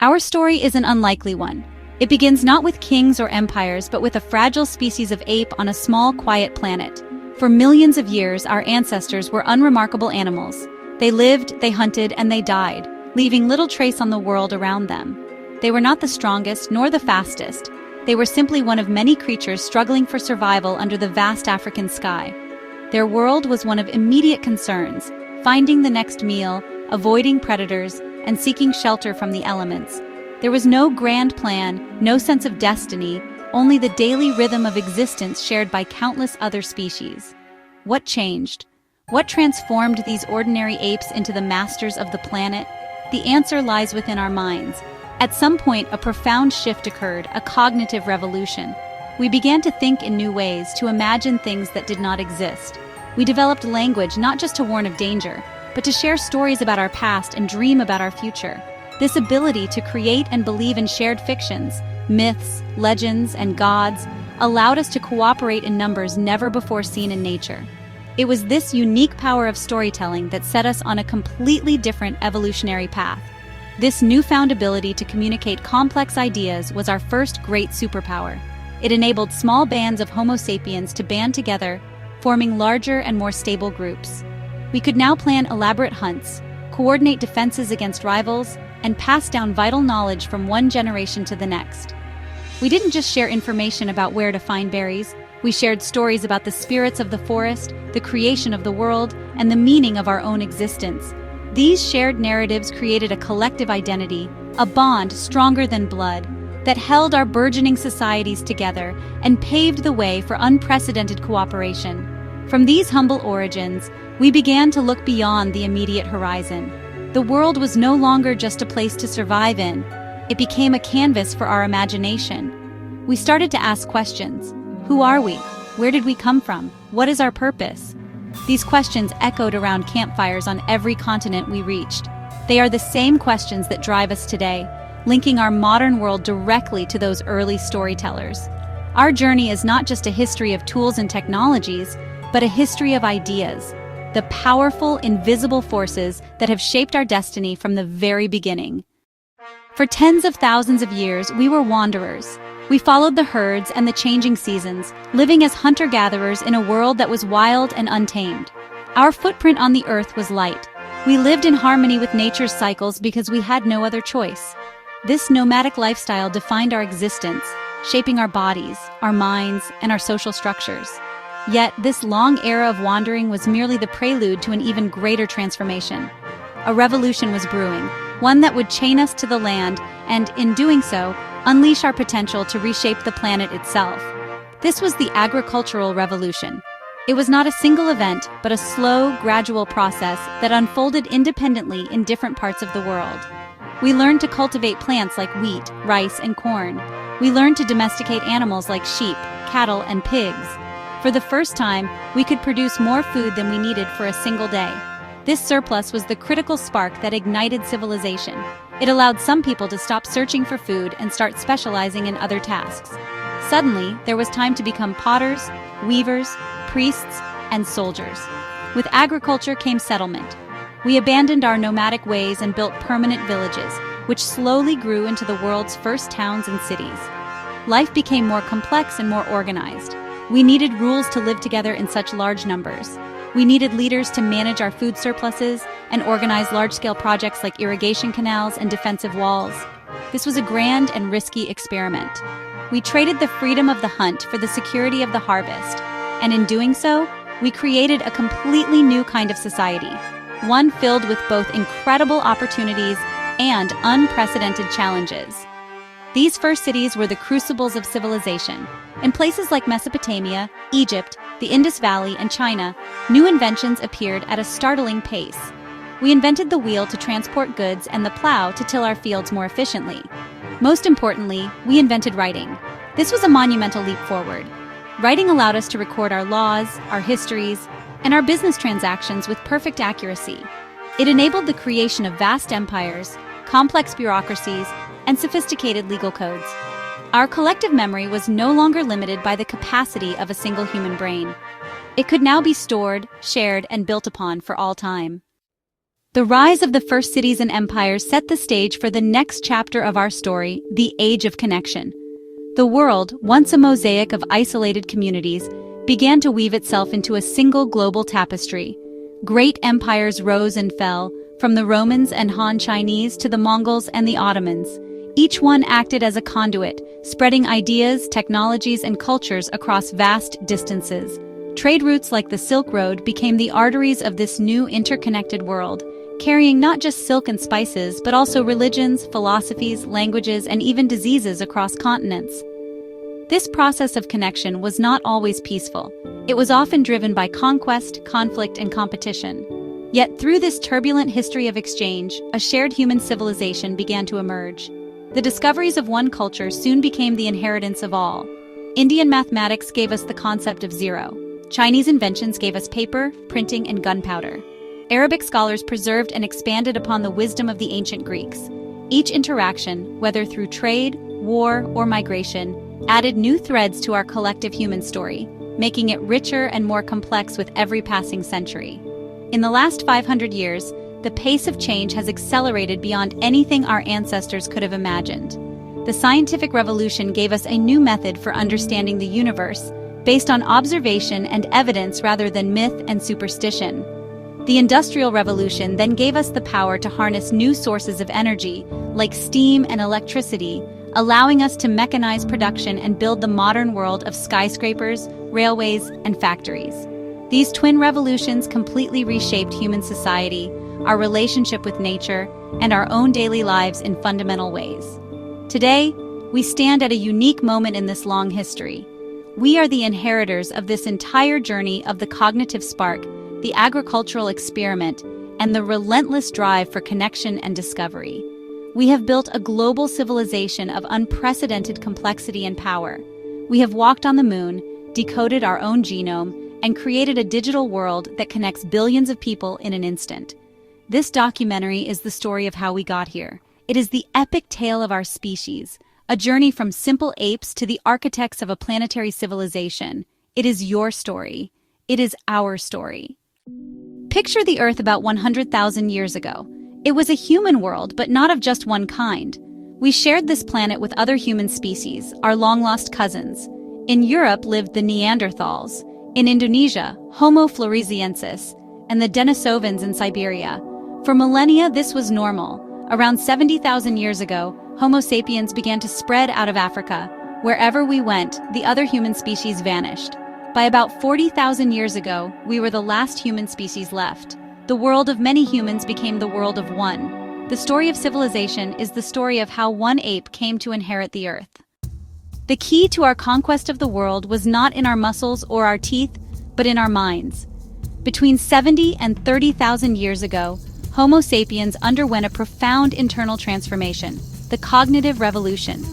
Our story is an unlikely one. It begins not with kings or empires, but with a fragile species of ape on a small, quiet planet. For millions of years, our ancestors were unremarkable animals. They lived, they hunted, and they died, leaving little trace on the world around them. They were not the strongest nor the fastest. They were simply one of many creatures struggling for survival under the vast African sky. Their world was one of immediate concerns, finding the next meal, avoiding predators, and seeking shelter from the elements. There was no grand plan, no sense of destiny, only the daily rhythm of existence shared by countless other species. What changed? What transformed these ordinary apes into the masters of the planet? The answer lies within our minds. At some point, a profound shift occurred, a cognitive revolution. We began to think in new ways, to imagine things that did not exist. We developed language not just to warn of danger, but to share stories about our past and dream about our future. This ability to create and believe in shared fictions, myths, legends, and gods allowed us to cooperate in numbers never before seen in nature. It was this unique power of storytelling that set us on a completely different evolutionary path. This newfound ability to communicate complex ideas was our first great superpower. It enabled small bands of Homo sapiens to band together, forming larger and more stable groups. We could now plan elaborate hunts, coordinate defenses against rivals, and pass down vital knowledge from one generation to the next. We didn't just share information about where to find berries, we shared stories about the spirits of the forest, the creation of the world, and the meaning of our own existence. These shared narratives created a collective identity, a bond stronger than blood, that held our burgeoning societies together and paved the way for unprecedented cooperation. From these humble origins, we began to look beyond the immediate horizon. The world was no longer just a place to survive in. It became a canvas for our imagination. We started to ask questions. Who are we? Where did we come from? What is our purpose? These questions echoed around campfires on every continent we reached. They are the same questions that drive us today, linking our modern world directly to those early storytellers. Our journey is not just a history of tools and technologies, but a history of ideas, the powerful, invisible forces that have shaped our destiny from the very beginning. For tens of thousands of years, we were wanderers. We followed the herds and the changing seasons, living as hunter-gatherers in a world that was wild and untamed. Our footprint on the earth was light. We lived in harmony with nature's cycles because we had no other choice. This nomadic lifestyle defined our existence, shaping our bodies, our minds, and our social structures. Yet, this long era of wandering was merely the prelude to an even greater transformation. A revolution was brewing, one that would chain us to the land and, in doing so, unleash our potential to reshape the planet itself. This was the agricultural revolution. It was not a single event, but a slow, gradual process that unfolded independently in different parts of the world. We learned to cultivate plants like wheat, rice, and corn. We learned to domesticate animals like sheep, cattle, and pigs. For the first time, we could produce more food than we needed for a single day. This surplus was the critical spark that ignited civilization. It allowed some people to stop searching for food and start specializing in other tasks. Suddenly, there was time to become potters, weavers, priests, and soldiers. With agriculture came settlement. We abandoned our nomadic ways and built permanent villages, which slowly grew into the world's first towns and cities. Life became more complex and more organized. We needed rules to live together in such large numbers. We needed leaders to manage our food surpluses and organize large-scale projects like irrigation canals and defensive walls. This was a grand and risky experiment. We traded the freedom of the hunt for the security of the harvest, and in doing so, we created a completely new kind of society, one filled with both incredible opportunities and unprecedented challenges. These first cities were the crucibles of civilization. In places like Mesopotamia, Egypt, the Indus Valley, and China, new inventions appeared at a startling pace. We invented the wheel to transport goods and the plow to till our fields more efficiently. Most importantly, we invented writing. This was a monumental leap forward. Writing allowed us to record our laws, our histories, and our business transactions with perfect accuracy. It enabled the creation of vast empires, complex bureaucracies, and sophisticated legal codes. Our collective memory was no longer limited by the capacity of a single human brain. It could now be stored, shared, and built upon for all time. The rise of the first cities and empires set the stage for the next chapter of our story, the Age of Connection. The world, once a mosaic of isolated communities, began to weave itself into a single global tapestry. Great empires rose and fell, from the Romans and Han Chinese to the Mongols and the Ottomans. Each one acted as a conduit, spreading ideas, technologies, and cultures across vast distances. Trade routes like the Silk Road became the arteries of this new interconnected world, carrying not just silk and spices, but also religions, philosophies, languages, and even diseases across continents. This process of connection was not always peaceful. It was often driven by conquest, conflict, and competition. Yet through this turbulent history of exchange, a shared human civilization began to emerge. The discoveries of one culture soon became the inheritance of all. Indian mathematics gave us the concept of zero. Chinese inventions gave us paper, printing, and gunpowder. Arabic scholars preserved and expanded upon the wisdom of the ancient Greeks. Each interaction, whether through trade, war, or migration, added new threads to our collective human story, making it richer and more complex with every passing century. In the last 500 years, the pace of change has accelerated beyond anything our ancestors could have imagined. The scientific revolution gave us a new method for understanding the universe, based on observation and evidence rather than myth and superstition. The Industrial Revolution then gave us the power to harness new sources of energy, like steam and electricity, allowing us to mechanize production and build the modern world of skyscrapers, railways, and factories. These twin revolutions completely reshaped human society, our relationship with nature, and our own daily lives in fundamental ways. Today, we stand at a unique moment in this long history. We are the inheritors of this entire journey of the cognitive spark, the agricultural experiment, and the relentless drive for connection and discovery. We have built a global civilization of unprecedented complexity and power. We have walked on the moon, decoded our own genome, and created a digital world that connects billions of people in an instant. This documentary is the story of how we got here. It is the epic tale of our species, a journey from simple apes to the architects of a planetary civilization. It is your story. It is our story. Picture the Earth about 100,000 years ago. It was a human world, but not of just one kind. We shared this planet with other human species, our long-lost cousins. In Europe lived the Neanderthals. In Indonesia, Homo floresiensis, and the Denisovans in Siberia. For millennia, this was normal. Around 70,000 years ago, Homo sapiens began to spread out of Africa. Wherever we went, the other human species vanished. By about 40,000 years ago, we were the last human species left. The world of many humans became the world of one. The story of civilization is the story of how one ape came to inherit the Earth. The key to our conquest of the world was not in our muscles or our teeth, but in our minds. Between 70 and 30,000 years ago, Homo sapiens underwent a profound internal transformation, the cognitive revolution.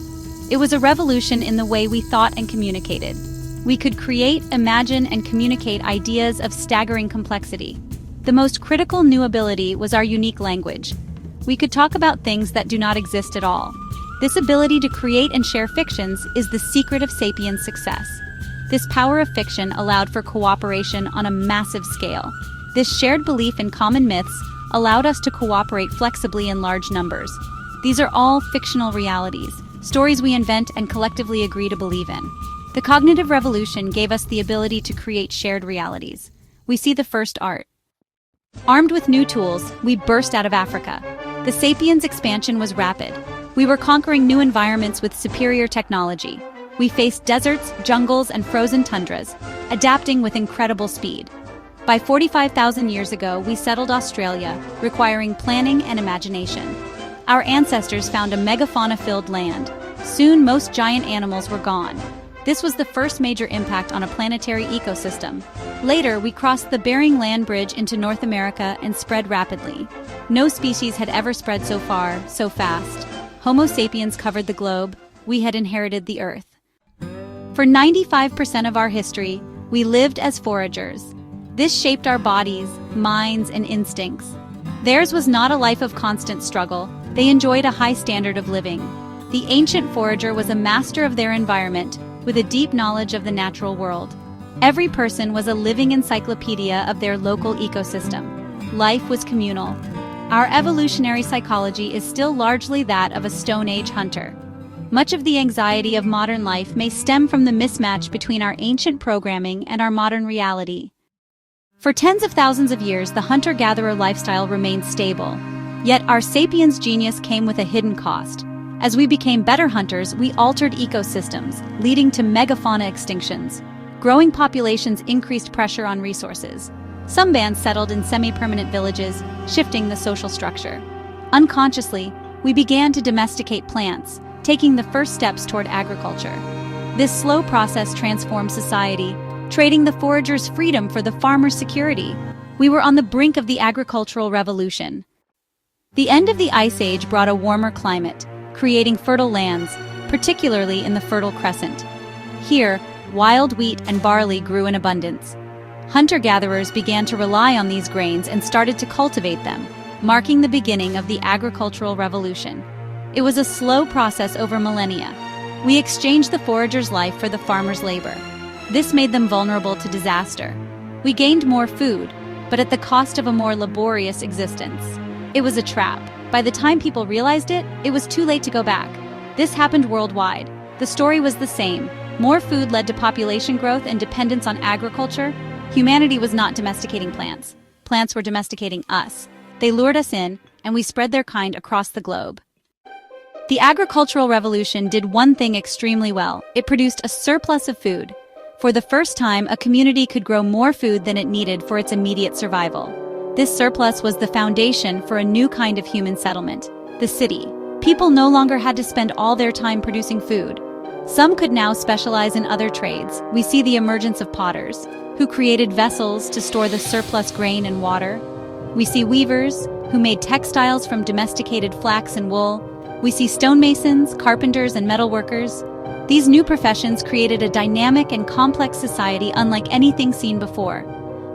It was a revolution in the way we thought and communicated. We could create, imagine, and communicate ideas of staggering complexity. The most critical new ability was our unique language. We could talk about things that do not exist at all. This ability to create and share fictions is the secret of sapiens' success. This power of fiction allowed for cooperation on a massive scale. This shared belief in common myths allowed us to cooperate flexibly in large numbers. These are all fictional realities, stories we invent and collectively agree to believe in. The cognitive revolution gave us the ability to create shared realities. We see the first art. Armed with new tools, we burst out of Africa. The sapiens' expansion was rapid. We were conquering new environments with superior technology. We faced deserts, jungles, and frozen tundras, adapting with incredible speed. By 45,000 years ago, we settled Australia, requiring planning and imagination. Our ancestors found a megafauna-filled land. Soon, most giant animals were gone. This was the first major impact on a planetary ecosystem. Later, we crossed the Bering Land Bridge into North America and spread rapidly. No species had ever spread so far, so fast. Homo sapiens covered the globe. We had inherited the Earth. For 95% of our history, we lived as foragers. This shaped our bodies, minds, and instincts. Theirs was not a life of constant struggle. They enjoyed a high standard of living. The ancient forager was a master of their environment, with a deep knowledge of the natural world. Every person was a living encyclopedia of their local ecosystem. Life was communal. our evolutionary psychology is still largely that of a Stone Age hunter. Much of the anxiety of modern life may stem from the mismatch between our ancient programming and our modern reality. For tens of thousands of years, the hunter-gatherer lifestyle remained stable. Yet our sapiens' genius came with a hidden cost. As we became better hunters, we altered ecosystems, leading to megafauna extinctions. Growing populations increased pressure on resources. Some bands settled in semi-permanent villages, shifting the social structure. Unconsciously, we began to domesticate plants, taking the first steps toward agriculture. This slow process transformed society, trading the forager's freedom for the farmer's security. We were on the brink of the agricultural revolution. The end of the Ice Age brought a warmer climate, creating fertile lands, particularly in the Fertile Crescent. Here, wild wheat and barley grew in abundance. Hunter-gatherers began to rely on these grains and started to cultivate them, marking the beginning of the agricultural revolution. It was a slow process over millennia. We exchanged the forager's life for the farmer's labor. This made them vulnerable to disaster. We gained more food, but at the cost of a more laborious existence. It was a trap. By the time people realized it, it was too late to go back. This happened worldwide. The story was the same. More food led to population growth and dependence on agriculture. Humanity was not domesticating plants. Plants were domesticating us. They lured us in, and we spread their kind across the globe. The agricultural revolution did one thing extremely well. It produced a surplus of food. For the first time, a community could grow more food than it needed for its immediate survival. This surplus was the foundation for a new kind of human settlement, the city. People no longer had to spend all their time producing food. Some could now specialize in other trades. We see the emergence of potters, who created vessels to store the surplus grain and water. We see weavers, who made textiles from domesticated flax and wool. We see stonemasons, carpenters, and metalworkers. These new professions created a dynamic and complex society unlike anything seen before.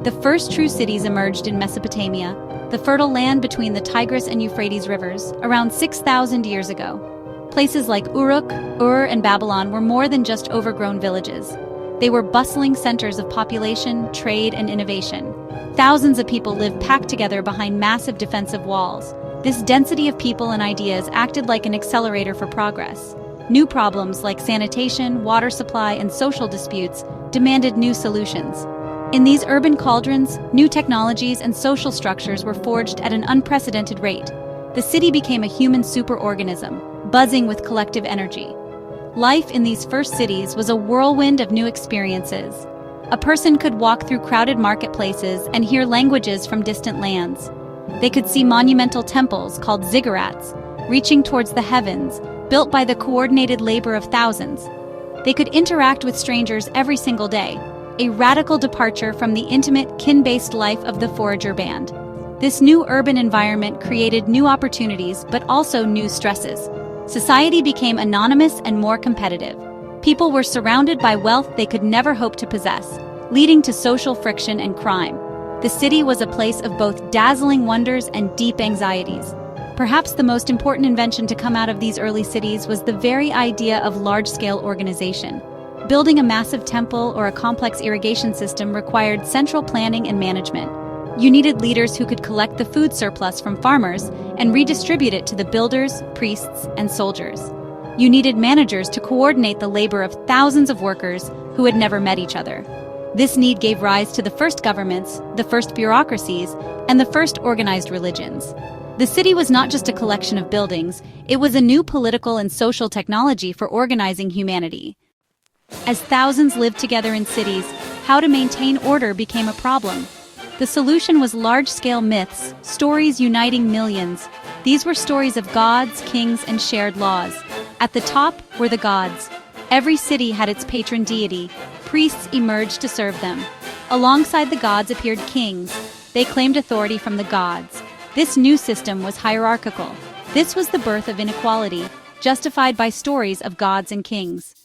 The first true cities emerged in Mesopotamia, the fertile land between the Tigris and Euphrates rivers, around 6,000 years ago. Places like Uruk, Ur, and Babylon were more than just overgrown villages. They were bustling centers of population, trade, and innovation. Thousands of people lived packed together behind massive defensive walls. This density of people and ideas acted like an accelerator for progress. New problems like sanitation, water supply, and social disputes demanded new solutions. In these urban cauldrons, new technologies and social structures were forged at an unprecedented rate. The city became a human superorganism, buzzing with collective energy. Life in these first cities was a whirlwind of new experiences. A person could walk through crowded marketplaces and hear languages from distant lands. They could see monumental temples called ziggurats, reaching towards the heavens, built by the coordinated labor of thousands. They could interact with strangers every single day, a radical departure from the intimate, kin-based life of the forager band. This new urban environment created new opportunities but also new stresses. Society became anonymous and more competitive. People were surrounded by wealth they could never hope to possess, leading to social friction and crime. The city was a place of both dazzling wonders and deep anxieties. Perhaps the most important invention to come out of these early cities was the very idea of large-scale organization. Building a massive temple or a complex irrigation system required central planning and management. You needed leaders who could collect the food surplus from farmers and redistribute it to the builders, priests, and soldiers. You needed managers to coordinate the labor of thousands of workers who had never met each other. This need gave rise to the first governments, the first bureaucracies, and the first organized religions. The city was not just a collection of buildings, it was a new political and social technology for organizing humanity. As thousands lived together in cities, how to maintain order became a problem. The solution was large-scale myths, stories uniting millions. These were stories of gods, kings, and shared laws. At the top were the gods. Every city had its patron deity. Priests emerged to serve them. Alongside the gods appeared kings. They claimed authority from the gods. This new system was hierarchical. This was the birth of inequality, justified by stories of gods and kings.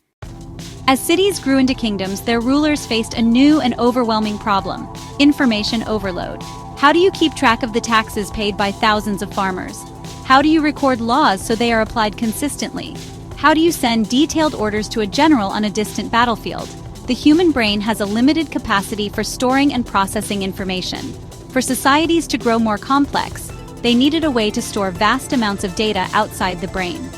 As cities grew into kingdoms, their rulers faced a new and overwhelming problem: information overload. How do you keep track of the taxes paid by thousands of farmers? How do you record laws so they are applied consistently? How do you send detailed orders to a general on a distant battlefield? The human brain has a limited capacity for storing and processing information. For societies to grow more complex, They needed a way to store vast amounts of data outside the brain.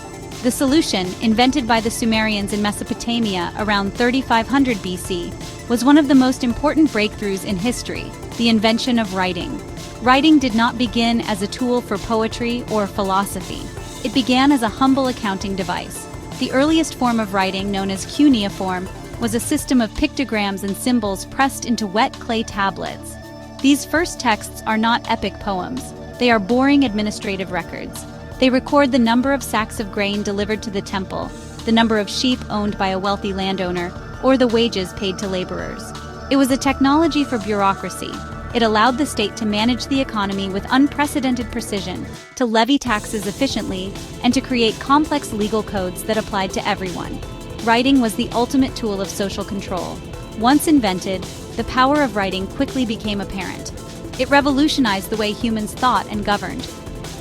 The solution, invented by the Sumerians in Mesopotamia around 3500 BC, was one of the most important breakthroughs in history, the invention of writing. Writing did not begin as a tool for poetry or philosophy. It began as a humble accounting device. The earliest form of writing, known as cuneiform, was a system of pictograms and symbols pressed into wet clay tablets. These first texts are not epic poems. They are boring administrative records. They record the number of sacks of grain delivered to the temple, the number of sheep owned by a wealthy landowner, or the wages paid to laborers. It was a technology for bureaucracy. It allowed the state to manage the economy with unprecedented precision, to levy taxes efficiently, and to create complex legal codes that applied to everyone. Writing was the ultimate tool of social control. Once invented, the power of writing quickly became apparent. It revolutionized the way humans thought and governed.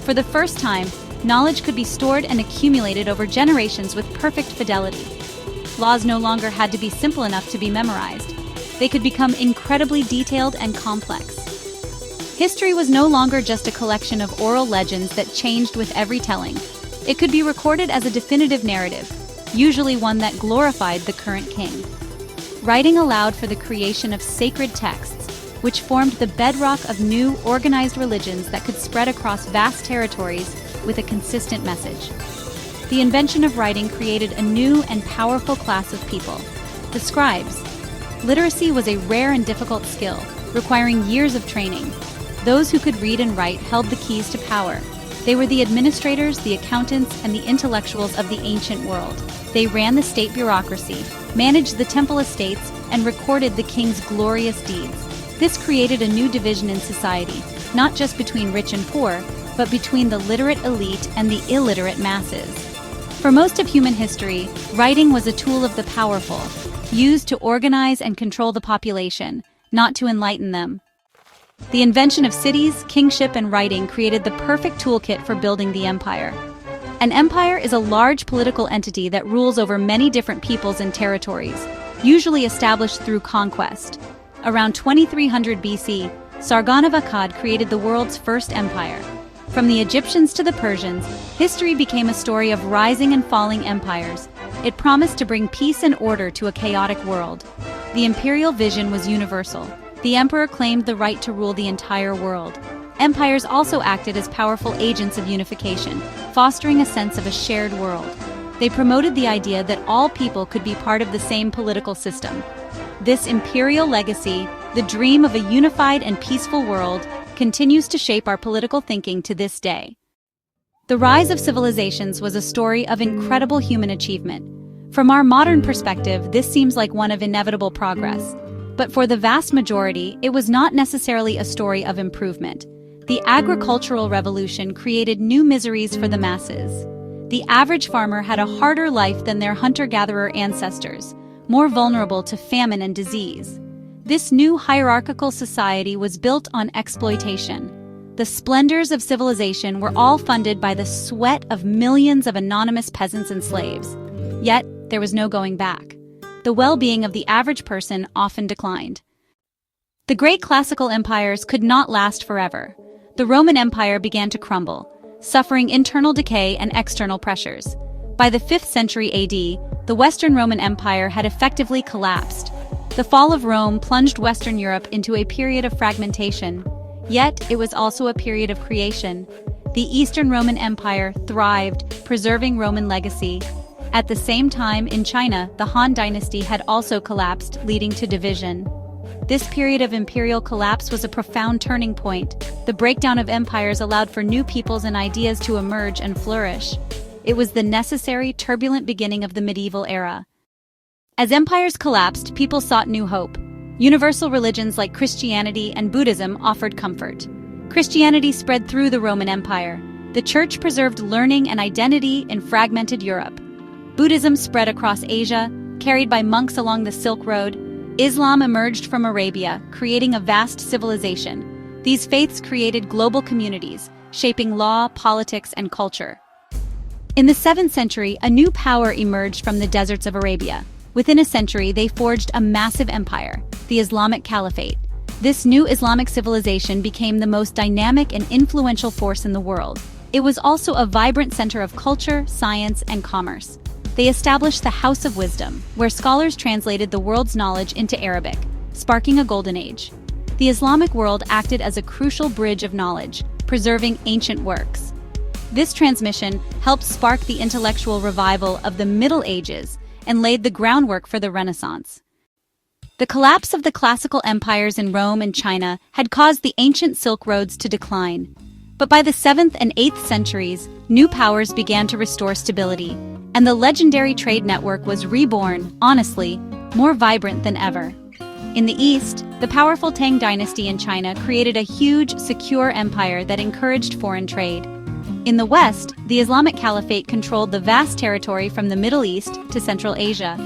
For the first time, knowledge could be stored and accumulated over generations with perfect fidelity. Laws no longer had to be simple enough to be memorized. They could become incredibly detailed and complex. History was no longer just a collection of oral legends that changed with every telling. It could be recorded as a definitive narrative, usually one that glorified the current king. Writing allowed for the creation of sacred texts, which formed the bedrock of new, organized religions that could spread across vast territories with a consistent message. The invention of writing created a new and powerful class of people, the scribes. Literacy was a rare and difficult skill, requiring years of training. Those who could read and write held the keys to power. They were the administrators, the accountants, and the intellectuals of the ancient world. They ran the state bureaucracy, managed the temple estates, and recorded the king's glorious deeds. This created a new division in society, not just between rich and poor, but between the literate elite and the illiterate masses. For most of human history, writing was a tool of the powerful, used to organize and control the population, not to enlighten them. The invention of cities, kingship, and writing created the perfect toolkit for building the empire. An empire is a large political entity that rules over many different peoples and territories, usually established through conquest. Around 2300 BC, Sargon of Akkad created the world's first empire. From the Egyptians to the Persians, history became a story of rising and falling empires. It promised to bring peace and order to a chaotic world. The imperial vision was universal. The emperor claimed the right to rule the entire world. Empires also acted as powerful agents of unification, fostering a sense of a shared world. They promoted the idea that all people could be part of the same political system. This imperial legacy, the dream of a unified and peaceful world, continues to shape our political thinking to this day. The rise of civilizations was a story of incredible human achievement. From our modern perspective, this seems like one of inevitable progress. But for the vast majority, it was not necessarily a story of improvement. The agricultural revolution created new miseries for the masses. The average farmer had a harder life than their hunter-gatherer ancestors, more vulnerable to famine and disease. This new hierarchical society was built on exploitation. The splendors of civilization were all funded by the sweat of millions of anonymous peasants and slaves. Yet, there was no going back. The well-being of the average person often declined. The great classical empires could not last forever. The Roman Empire began to crumble, suffering internal decay and external pressures. By the 5th century AD, the Western Roman Empire had effectively collapsed. The fall of Rome plunged Western Europe into a period of fragmentation. Yet, it was also a period of creation. The Eastern Roman Empire thrived, preserving Roman legacy. At the same time, in China, the Han Dynasty had also collapsed, leading to division. This period of imperial collapse was a profound turning point. The breakdown of empires allowed for new peoples and ideas to emerge and flourish. It was the necessary, turbulent beginning of the medieval era. As empires collapsed, people sought new hope. Universal religions like Christianity and Buddhism offered comfort. Christianity spread through the Roman Empire. The Church preserved learning and identity in fragmented Europe. Buddhism spread across Asia, carried by monks along the Silk Road. Islam emerged from Arabia, creating a vast civilization. These faiths created global communities, shaping law, politics, and culture. In the 7th century, a new power emerged from the deserts of Arabia. Within a century, they forged a massive empire, the Islamic Caliphate. This new Islamic civilization became the most dynamic and influential force in the world. It was also a vibrant center of culture, science, and commerce. They established the House of Wisdom, where scholars translated the world's knowledge into Arabic, sparking a golden age. The Islamic world acted as a crucial bridge of knowledge, preserving ancient works. This transmission helped spark the intellectual revival of the Middle Ages and laid the groundwork for the Renaissance. The collapse of the classical empires in Rome and China had caused the ancient Silk Roads to decline. But by the 7th and 8th centuries, new powers began to restore stability, and the legendary trade network was reborn, honestly, more vibrant than ever. In the east, the powerful Tang dynasty in China created a huge, secure empire that encouraged foreign trade. In the west, the Islamic Caliphate controlled the vast territory from the Middle East to Central Asia.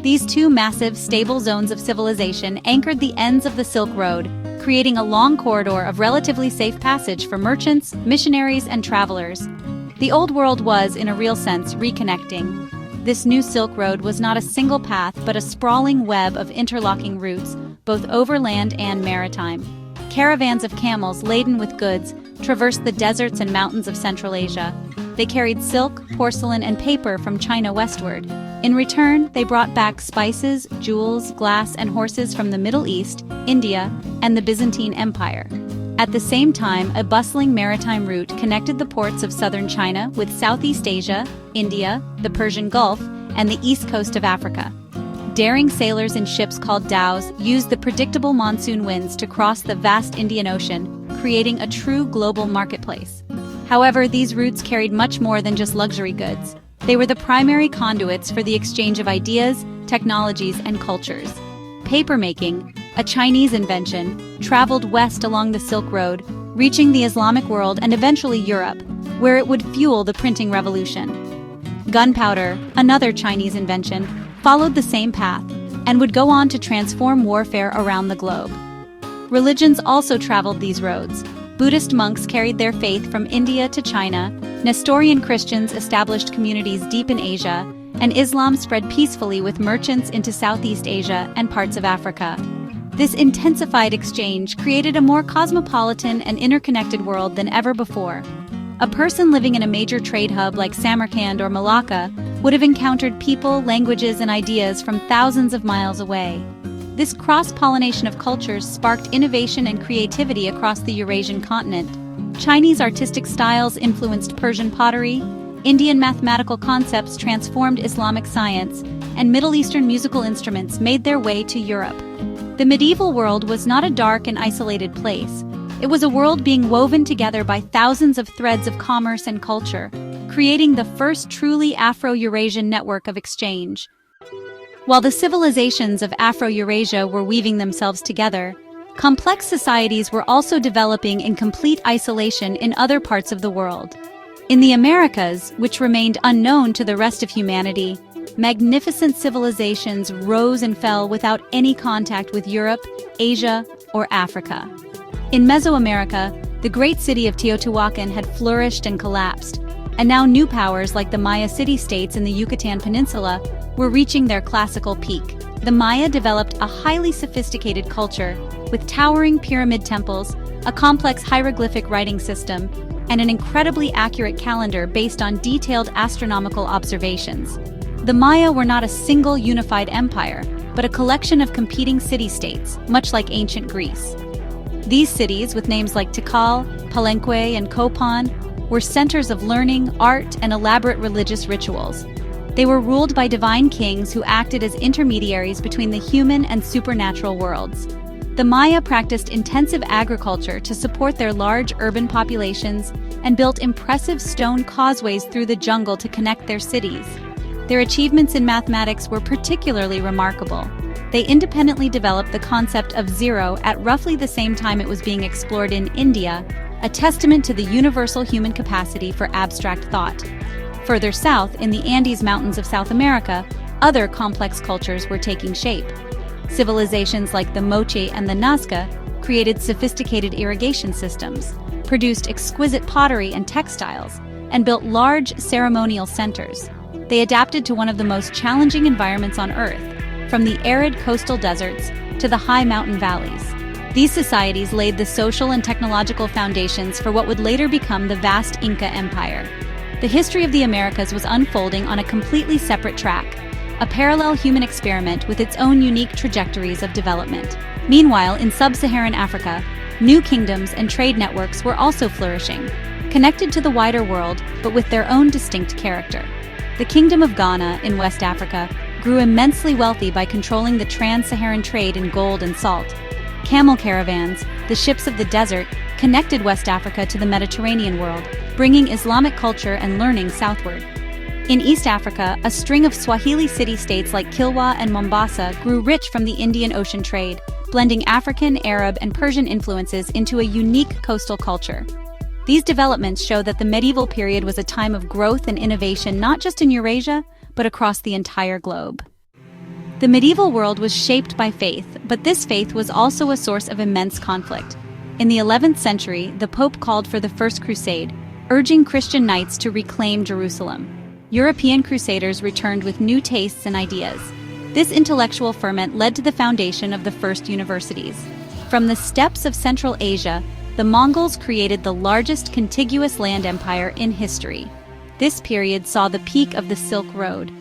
These two massive, stable zones of civilization anchored the ends of the Silk Road, creating a long corridor of relatively safe passage for merchants, missionaries, and travelers. The old world was, in a real sense, reconnecting. This new Silk Road was not a single path, but a sprawling web of interlocking routes, both overland and maritime. Caravans of camels laden with goods traversed the deserts and mountains of Central Asia. They carried silk, porcelain, and paper from China westward. In return, they brought back spices, jewels, glass, and horses from the Middle East, India, and the Byzantine Empire. At the same time, a bustling maritime route connected the ports of southern China with Southeast Asia, India, the Persian Gulf, and the east coast of Africa. Daring sailors in ships called dhows used the predictable monsoon winds to cross the vast Indian Ocean, creating a true global marketplace. However, these routes carried much more than just luxury goods. They were the primary conduits for the exchange of ideas, technologies, and cultures. Papermaking, a Chinese invention, traveled west along the Silk Road, reaching the Islamic world and eventually Europe, where it would fuel the printing revolution. Gunpowder, another Chinese invention, followed the same path and would go on to transform warfare around the globe. Religions also traveled these roads. Buddhist monks carried their faith from India to China, Nestorian Christians established communities deep in Asia, and Islam spread peacefully with merchants into Southeast Asia and parts of Africa. This intensified exchange created a more cosmopolitan and interconnected world than ever before. A person living in a major trade hub like Samarkand or Malacca would have encountered people, languages, and ideas from thousands of miles away. This cross-pollination of cultures sparked innovation and creativity across the Eurasian continent. Chinese artistic styles influenced Persian pottery, Indian mathematical concepts transformed Islamic science, and Middle Eastern musical instruments made their way to Europe. The medieval world was not a dark and isolated place. It was a world being woven together by thousands of threads of commerce and culture, creating the first truly Afro-Eurasian network of exchange. While the civilizations of Afro-Eurasia were weaving themselves together, complex societies were also developing in complete isolation in other parts of the world. In the Americas, which remained unknown to the rest of humanity, magnificent civilizations rose and fell without any contact with Europe, Asia, or Africa. In Mesoamerica, the great city of Teotihuacan had flourished and collapsed, and now new powers like the Maya city-states in the Yucatan Peninsula were reaching their classical peak. The Maya developed a highly sophisticated culture with towering pyramid temples, a complex hieroglyphic writing system, and an incredibly accurate calendar based on detailed astronomical observations. The Maya were not a single unified empire, but a collection of competing city-states, much like ancient Greece. These cities, with names like Tikal, Palenque, and Copan, were centers of learning, art, and elaborate religious rituals. They were ruled by divine kings who acted as intermediaries between the human and supernatural worlds. The Maya practiced intensive agriculture to support their large urban populations and built impressive stone causeways through the jungle to connect their cities. Their achievements in mathematics were particularly remarkable. They independently developed the concept of zero at roughly the same time it was being explored in India, a testament to the universal human capacity for abstract thought. Further south, in the Andes Mountains of South America, other complex cultures were taking shape. Civilizations like the Moche and the Nazca created sophisticated irrigation systems, produced exquisite pottery and textiles, and built large ceremonial centers. They adapted to one of the most challenging environments on Earth, from the arid coastal deserts to the high mountain valleys. These societies laid the social and technological foundations for what would later become the vast Inca Empire. The history of the Americas was unfolding on a completely separate track, a parallel human experiment with its own unique trajectories of development. Meanwhile, in sub-Saharan Africa, new kingdoms and trade networks were also flourishing, connected to the wider world but with their own distinct character. The Kingdom of Ghana in West Africa grew immensely wealthy by controlling the trans-Saharan trade in gold and salt. Camel caravans, the ships of the desert, connected West Africa to the Mediterranean world, bringing Islamic culture and learning southward. In East Africa, a string of Swahili city-states like Kilwa and Mombasa grew rich from the Indian Ocean trade, blending African, Arab, and Persian influences into a unique coastal culture. These developments show that the medieval period was a time of growth and innovation not just in Eurasia, but across the entire globe. The medieval world was shaped by faith, but this faith was also a source of immense conflict. In the 11th century, the Pope called for the First Crusade, urging Christian knights to reclaim Jerusalem. European crusaders returned with new tastes and ideas. This intellectual ferment led to the foundation of the first universities. From the steppes of Central Asia, the Mongols created the largest contiguous land empire in history. This period saw the peak of the Silk Road.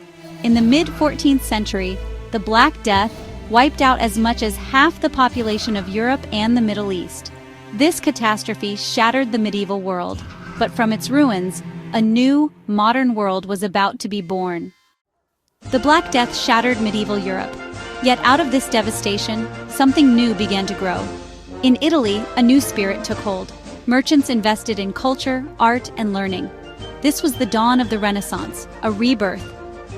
In the mid-14th century, the Black Death wiped out as much as half the population of Europe and the Middle East. This catastrophe shattered the medieval world, but from its ruins, a new, modern world was about to be born. The Black Death shattered medieval Europe. Yet out of this devastation, something new began to grow. In Italy, a new spirit took hold. Merchants invested in culture, art, and learning. This was the dawn of the Renaissance, a rebirth.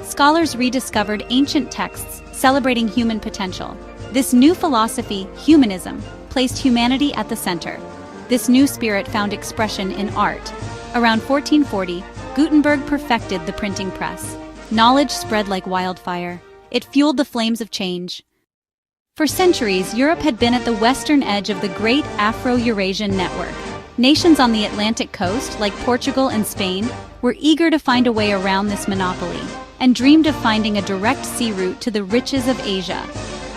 Scholars rediscovered ancient texts celebrating human potential. This new philosophy, humanism, placed humanity at the center. This new spirit found expression in art. Around 1440, Gutenberg perfected the printing press. Knowledge spread like wildfire. It fueled the flames of change. For centuries, Europe had been at the western edge of the great Afro-Eurasian network. Nations on the Atlantic coast, like Portugal and Spain, were eager to find a way around this monopoly and dreamed of finding a direct sea route to the riches of Asia.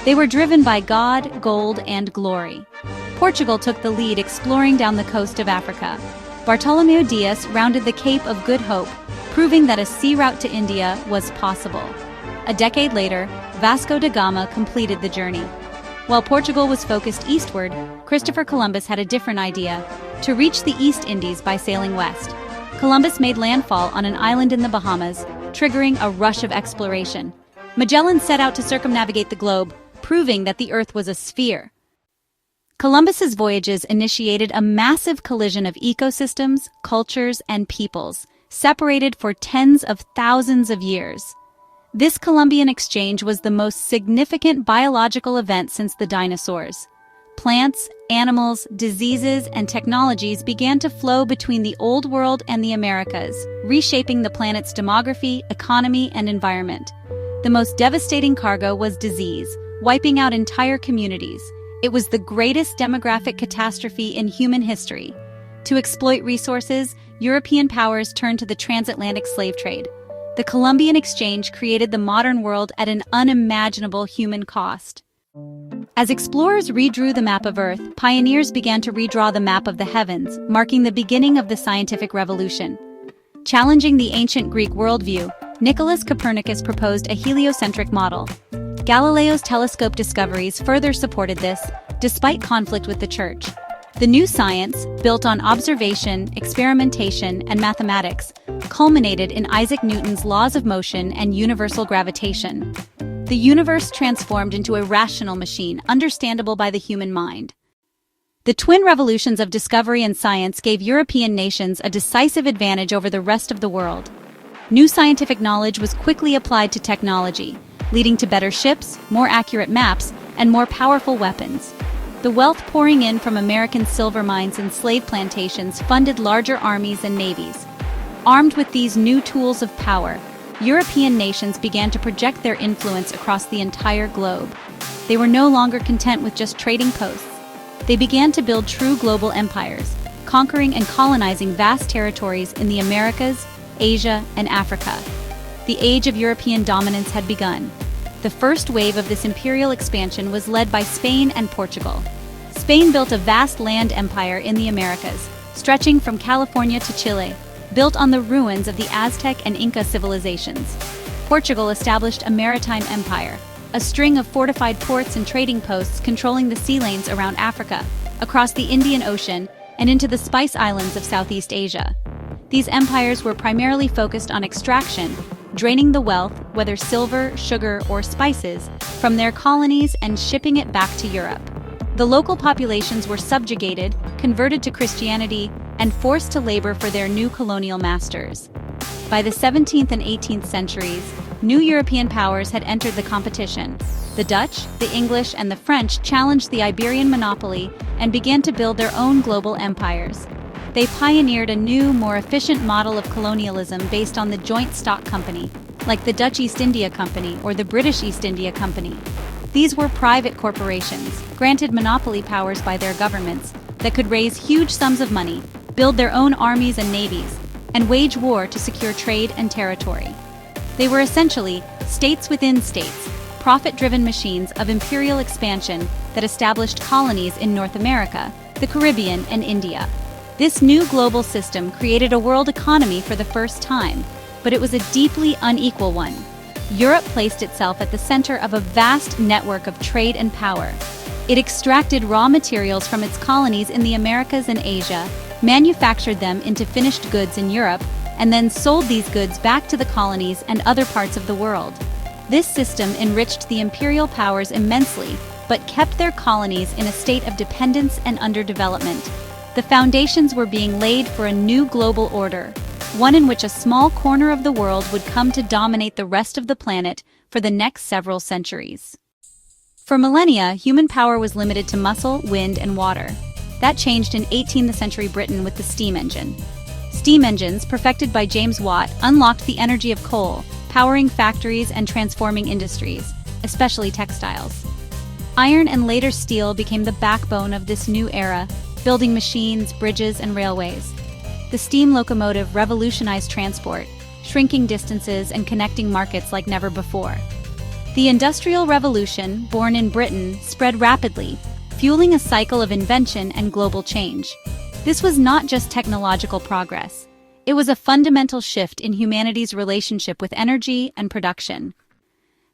They were driven by God, gold, and glory. Portugal took the lead, exploring down the coast of Africa. Bartolomeu Dias rounded the Cape of Good Hope, proving that a sea route to India was possible. A decade later, Vasco da Gama completed the journey. While Portugal was focused eastward, Christopher Columbus had a different idea: to reach the East Indies by sailing west. Columbus made landfall on an island in the Bahamas, triggering a rush of exploration. Magellan set out to circumnavigate the globe, proving that the Earth was a sphere. Columbus's voyages initiated a massive collision of ecosystems, cultures, and peoples, separated for tens of thousands of years. This Columbian exchange was the most significant biological event since the dinosaurs. Plants, animals, diseases, and technologies began to flow between the Old World and the Americas, reshaping the planet's demography, economy, and environment. The most devastating cargo was disease, wiping out entire communities. It was the greatest demographic catastrophe in human history. To exploit resources, European powers turned to the transatlantic slave trade. The Columbian Exchange created the modern world at an unimaginable human cost. As explorers redrew the map of Earth, pioneers began to redraw the map of the heavens, marking the beginning of the scientific revolution. Challenging the ancient Greek worldview, Nicholas Copernicus proposed a heliocentric model. Galileo's telescope discoveries further supported this, despite conflict with the Church. The new science, built on observation, experimentation, and mathematics, culminated in Isaac Newton's laws of motion and universal gravitation. The universe transformed into a rational machine, understandable by the human mind. The twin revolutions of discovery and science gave European nations a decisive advantage over the rest of the world. New scientific knowledge was quickly applied to technology, leading to better ships, more accurate maps, and more powerful weapons. The wealth pouring in from American silver mines and slave plantations funded larger armies and navies. Armed with these new tools of power, European nations began to project their influence across the entire globe. They were no longer content with just trading posts. They began to build true global empires, conquering and colonizing vast territories in the Americas, Asia, and Africa. The age of European dominance had begun. The first wave of this imperial expansion was led by Spain and Portugal. Spain built a vast land empire in the Americas, stretching from California to Chile, built on the ruins of the Aztec and Inca civilizations. Portugal established a maritime empire, a string of fortified ports and trading posts controlling the sea lanes around Africa, across the Indian Ocean, and into the Spice Islands of Southeast Asia. These empires were primarily focused on extraction, draining the wealth, whether silver, sugar, or spices, from their colonies and shipping it back to Europe. The local populations were subjugated, converted to Christianity, and forced to labor for their new colonial masters. By the 17th and 18th centuries, new European powers had entered the competition. The Dutch, the English, and the French challenged the Iberian monopoly and began to build their own global empires. They pioneered a new, more efficient model of colonialism based on the joint stock company, like the Dutch East India Company or the British East India Company. These were private corporations, granted monopoly powers by their governments, that could raise huge sums of money, build their own armies and navies, and wage war to secure trade and territory. They were essentially states within states, profit-driven machines of imperial expansion that established colonies in North America, the Caribbean, and India. This new global system created a world economy for the first time, but it was a deeply unequal one. Europe placed itself at the center of a vast network of trade and power. It extracted raw materials from its colonies in the Americas and Asia, manufactured them into finished goods in Europe, and then sold these goods back to the colonies and other parts of the world. This system enriched the imperial powers immensely, but kept their colonies in a state of dependence and underdevelopment. The foundations were being laid for a new global order, one in which a small corner of the world would come to dominate the rest of the planet for the next several centuries. For millennia, human power was limited to muscle, wind, and water. That changed in 18th century Britain with the steam engine. Steam engines, perfected by James Watt, unlocked the energy of coal, powering factories and transforming industries, especially textiles. Iron and later steel became the backbone of this new era, building machines, bridges, and railways. The steam locomotive revolutionized transport, shrinking distances and connecting markets like never before. The Industrial Revolution, born in Britain, spread rapidly, fueling a cycle of invention and global change. This was not just technological progress. It was a fundamental shift in humanity's relationship with energy and production.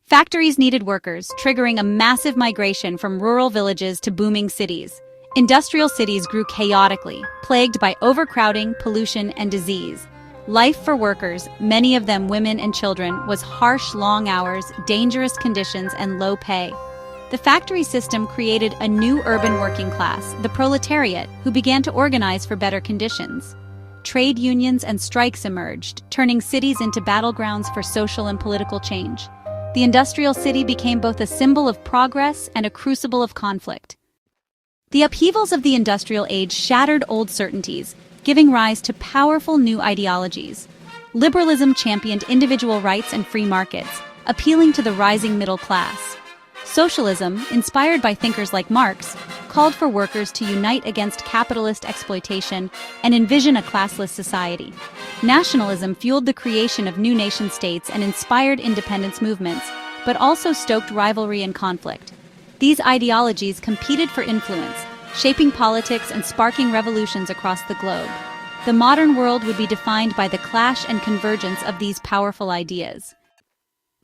Factories needed workers, triggering a massive migration from rural villages to booming cities. Industrial cities grew chaotically, plagued by overcrowding, pollution, and disease. Life for workers, many of them women and children, was harsh, long hours, dangerous conditions, and low pay. The factory system created a new urban working class, the proletariat, who began to organize for better conditions. Trade unions and strikes emerged, turning cities into battlegrounds for social and political change. The industrial city became both a symbol of progress and a crucible of conflict. The upheavals of the industrial age shattered old certainties, giving rise to powerful new ideologies. Liberalism championed individual rights and free markets, appealing to the rising middle class. Socialism, inspired by thinkers like Marx, called for workers to unite against capitalist exploitation and envision a classless society. Nationalism fueled the creation of new nation-states and inspired independence movements, but also stoked rivalry and conflict. These ideologies competed for influence, shaping politics and sparking revolutions across the globe. The modern world would be defined by the clash and convergence of these powerful ideas.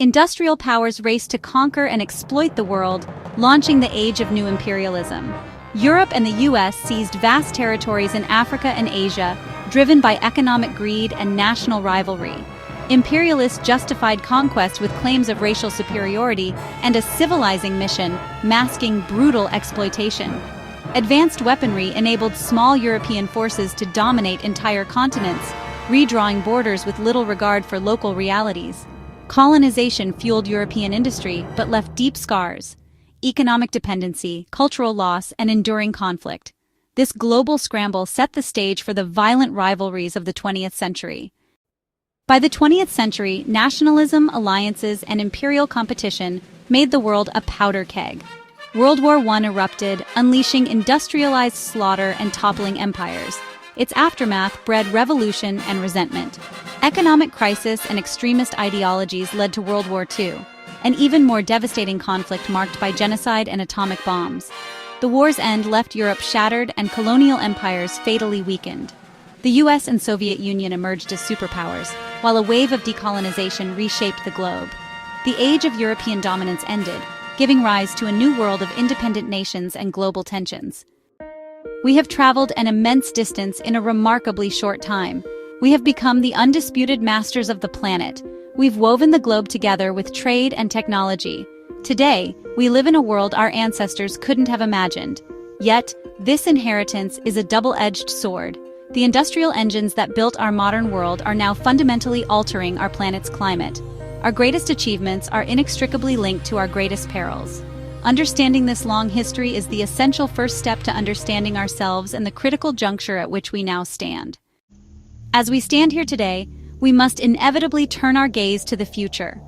Industrial powers raced to conquer and exploit the world, launching the age of new imperialism. Europe and the US seized vast territories in Africa and Asia, driven by economic greed and national rivalry. Imperialists justified conquest with claims of racial superiority and a civilizing mission, masking brutal exploitation. Advanced weaponry enabled small European forces to dominate entire continents, redrawing borders with little regard for local realities. Colonization fueled European industry, but left deep scars: economic dependency, cultural loss, and enduring conflict. This global scramble set the stage for the violent rivalries of the 20th century. By the 20th century, nationalism, alliances, and imperial competition made the world a powder keg. World War I erupted, unleashing industrialized slaughter and toppling empires. Its aftermath bred revolution and resentment. Economic crisis and extremist ideologies led to World War II, an even more devastating conflict marked by genocide and atomic bombs. The war's end left Europe shattered and colonial empires fatally weakened. The US and Soviet Union emerged as superpowers, while a wave of decolonization reshaped the globe. The age of European dominance ended, giving rise to a new world of independent nations and global tensions. We have traveled an immense distance in a remarkably short time. We have become the undisputed masters of the planet. We've woven the globe together with trade and technology. Today, we live in a world our ancestors couldn't have imagined. Yet, this inheritance is a double-edged sword. The industrial engines that built our modern world are now fundamentally altering our planet's climate. Our greatest achievements are inextricably linked to our greatest perils. Understanding this long history is the essential first step to understanding ourselves and the critical juncture at which we now stand. As we stand here today, we must inevitably turn our gaze to the future.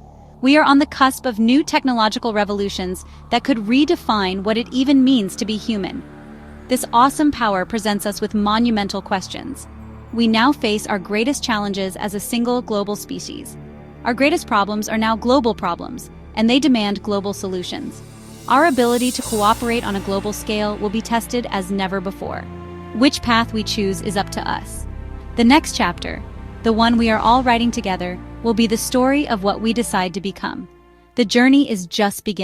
We are on the cusp of new technological revolutions that could redefine what it even means to be human. This awesome power presents us with monumental questions. We now face our greatest challenges as a single global species. Our greatest problems are now global problems, and they demand global solutions. Our ability to cooperate on a global scale will be tested as never before. Which path we choose is up to us. The next chapter, the one we are all writing together, will be the story of what we decide to become. The journey is just beginning.